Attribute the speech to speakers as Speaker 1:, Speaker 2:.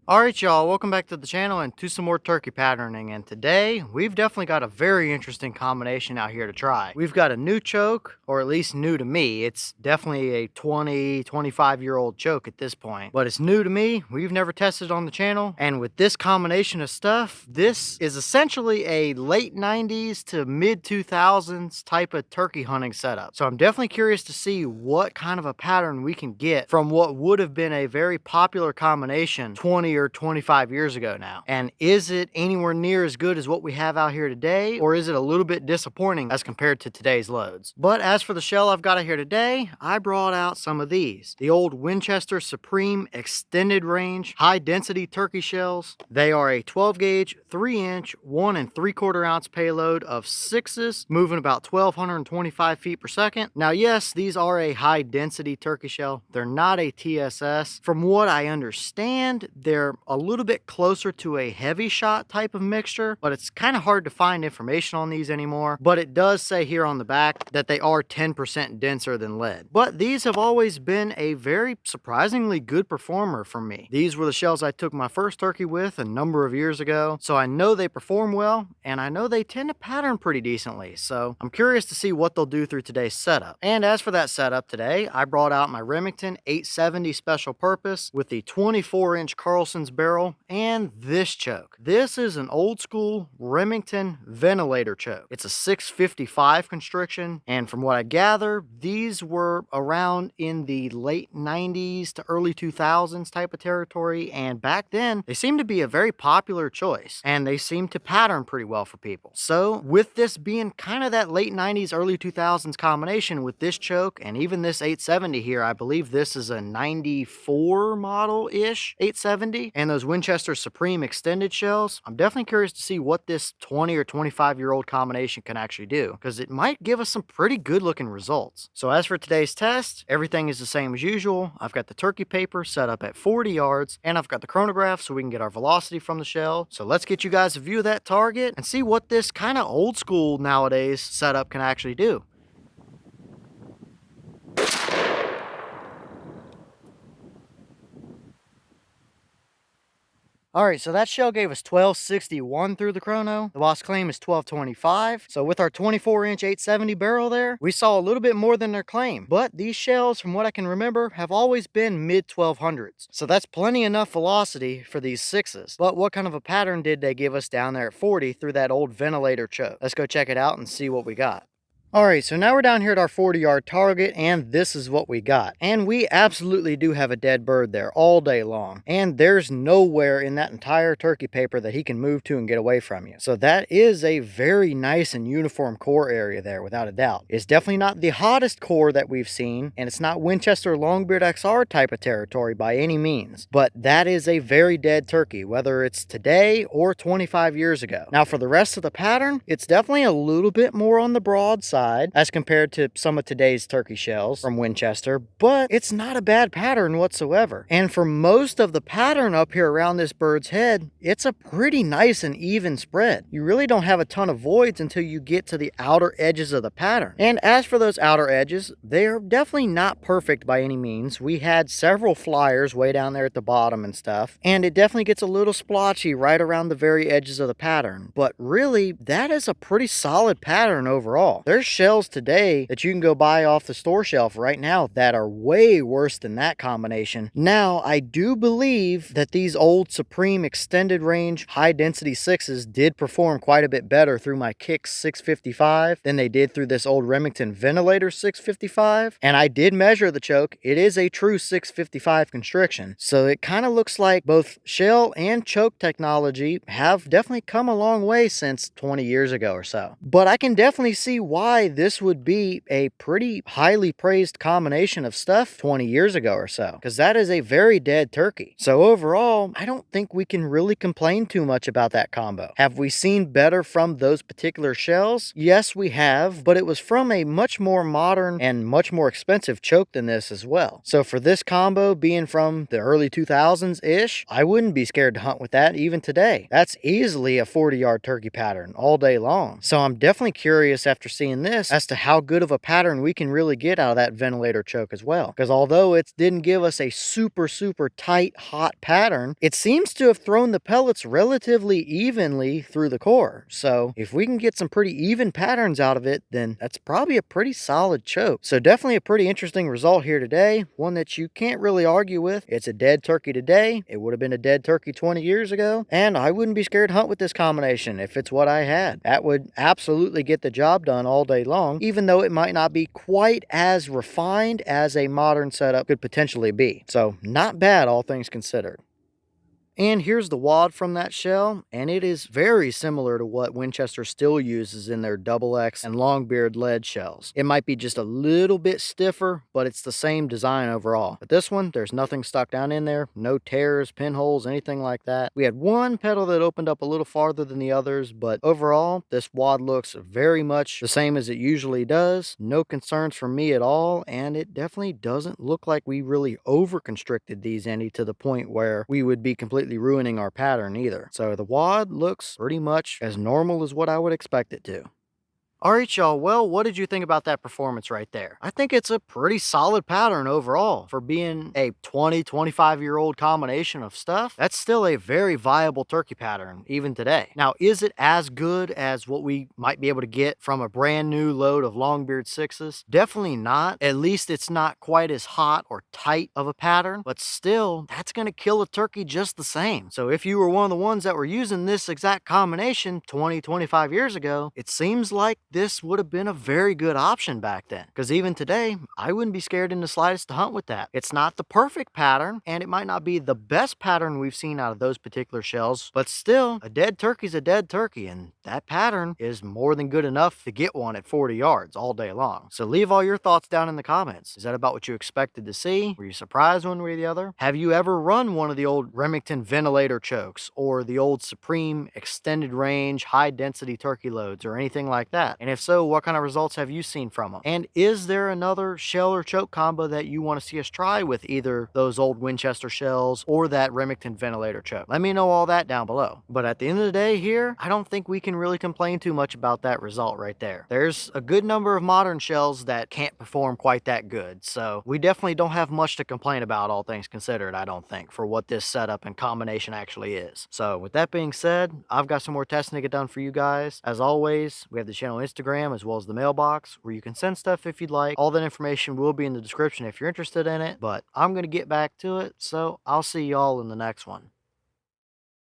Speaker 1: Alright y'all, welcome back to the channel and to some more turkey patterning, and today we've definitely got a very interesting combination out here to try. We've got a new choke, or at least new to me. It's definitely a 25-year-old choke at this point, but it's new to me. We've never tested it on the channel, and with this combination of stuff, this is essentially a late 90s to mid 2000s type of turkey hunting setup. So I'm definitely curious to see what kind of a pattern we can get from what would have been a very popular combination 20 or 25 years ago now. And is it anywhere near as good as what we have out here today, or is it a little bit disappointing as compared to today's loads? But as for the shell I've got out here today, I brought out some of these. The old Winchester Supreme extended range high density turkey shells. They are a 12 gauge, 3-inch, 1 3/4 ounce payload of 6s, moving about 1,225 feet per second. Now yes, these are a high density turkey shell. They're not a TSS. From what I understand, they're a little bit closer to a heavy shot type of mixture, but it's kind of hard to find information on these anymore. But it does say here on the back that they are 10% denser than lead. But these have always been a very surprisingly good performer for me. These were the shells I took my first turkey with a number of years ago, so I know they perform well, and I know they tend to pattern pretty decently, so I'm curious to see what they'll do through today's setup. And as for that setup today, I brought out my Remington 870 special purpose with the 24-inch Carlson's barrel and this choke. This is an old school Remington Ventilator choke. It's a 655 constriction, and from what I gather, these were around in the late 90s to early 2000s type of territory, and back then they seemed to be a very popular choice, and they seemed to pattern pretty well for people. So with this being kind of that late 90s, early 2000s combination with this choke and even this 870 here, I believe this is a 94 model-ish 870, and those Winchester Supreme extended shells, I'm definitely curious to see what this 20 or 25-year-old combination can actually do, because it might give us some pretty good looking results. So as for today's test, everything is the same as usual. I've got the turkey paper set up at 40 yards, and I've got the chronograph so we can get our velocity from the shell. So let's get you guys a view of that target and see what this kind of old school nowadays setup can actually do. Alright, so that shell gave us 1261 through the chrono. The boss claim is 1225. So with our 24-inch 870 barrel there, we saw a little bit more than their claim. But these shells, from what I can remember, have always been mid-1200s. So that's plenty enough velocity for these 6s. But what kind of a pattern did they give us down there at 40 through that old ventilator choke? Let's go check it out and see what we got. Alright, so now we're down here at our 40-yard target, and this is what we got. And we absolutely do have a dead bird there all day long. And there's nowhere in that entire turkey paper that he can move to and get away from you. So that is a very nice and uniform core area there, without a doubt. It's definitely not the hottest core that we've seen, and it's not Winchester Longbeard XR type of territory by any means. But that is a very dead turkey, whether it's today or 25 years ago. Now for the rest of the pattern, it's definitely a little bit more on the broad side as compared to some of today's turkey shells from Winchester, but it's not a bad pattern whatsoever. And for most of the pattern up here around this bird's head, it's a pretty nice and even spread. You really don't have a ton of voids until you get to the outer edges of the pattern. And as for those outer edges, they are definitely not perfect by any means. We had several flyers way down there at the bottom and stuff, and it definitely gets a little splotchy right around the very edges of the pattern. But really, that is a pretty solid pattern overall. There's shells today that you can go buy off the store shelf right now that are way worse than that combination. Now, I do believe that these old Supreme extended range high density 6s did perform quite a bit better through my Kicks 655 than they did through this old Remington Ventilator 655. And I did measure the choke. It is a true 655 constriction. So it kind of looks like both shell and choke technology have definitely come a long way since 20 years ago or so. But I can definitely see why this would be a pretty highly praised combination of stuff 20 years ago or so, because that is a very dead turkey. So overall, I don't think we can really complain too much about that combo. Have we seen better from those particular shells? Yes, we have, but it was from a much more modern and much more expensive choke than this as well. So for this combo being from the early 2000s-ish, I wouldn't be scared to hunt with that even today. That's easily a 40-yard turkey pattern all day long. So I'm definitely curious after seeing this as to how good of a pattern we can really get out of that ventilator choke as well. Because although it didn't give us a super, super tight, hot pattern, it seems to have thrown the pellets relatively evenly through the core. So if we can get some pretty even patterns out of it, then that's probably a pretty solid choke. So definitely a pretty interesting result here today. One that you can't really argue with. It's a dead turkey today. It would have been a dead turkey 20 years ago. And I wouldn't be scared to hunt with this combination if it's what I had. That would absolutely get the job done all day long, even though it might not be quite as refined as a modern setup could potentially be. So not bad, all things considered. And here's the wad from that shell, and it is very similar to what Winchester still uses in their double X and longbeard lead shells. It might be just a little bit stiffer, but it's the same design overall. But this one, there's nothing stuck down in there, no tears, pinholes, anything like that. We had one pedal that opened up a little farther than the others, but overall, this wad looks very much the same as it usually does. No concerns from me at all, and it definitely doesn't look like we really over-constricted these any to the point where we would be completely ruining our pattern either. So the wad looks pretty much as normal as what I would expect it to. Alright y'all, well, what did you think about that performance right there? I think it's a pretty solid pattern overall. For being a 25-year-old combination of stuff, that's still a very viable turkey pattern, even today. Now, is it as good as what we might be able to get from a brand new load of Longbeard 6s? Definitely not. At least it's not quite as hot or tight of a pattern, but still, that's going to kill a turkey just the same. So if you were one of the ones that were using this exact combination 25 years ago, it seems like this would have been a very good option back then. Because even today, I wouldn't be scared in the slightest to hunt with that. It's not the perfect pattern, and it might not be the best pattern we've seen out of those particular shells, but still, a dead turkey's a dead turkey, and that pattern is more than good enough to get one at 40 yards all day long. So leave all your thoughts down in the comments. Is that about what you expected to see? Were you surprised one way or the other? Have you ever run one of the old Remington Ventilator chokes, or the old Supreme extended range high density turkey loads, or anything like that? And if so, what kind of results have you seen from them? And is there another shell or choke combo that you want to see us try with either those old Winchester shells or that Remington Ventilator choke? Let me know all that down below. But at the end of the day here, I don't think we can really complain too much about that result right there. There's a good number of modern shells that can't perform quite that good. So we definitely don't have much to complain about, all things considered, I don't think, for what this setup and combination actually is. So with that being said, I've got some more testing to get done for you guys. As always, we have the channel Instagram as well as the mailbox where you can send stuff if you'd like. All that information will be in the description if you're interested in it, but I'm going to get back to it, so I'll see y'all in the next one.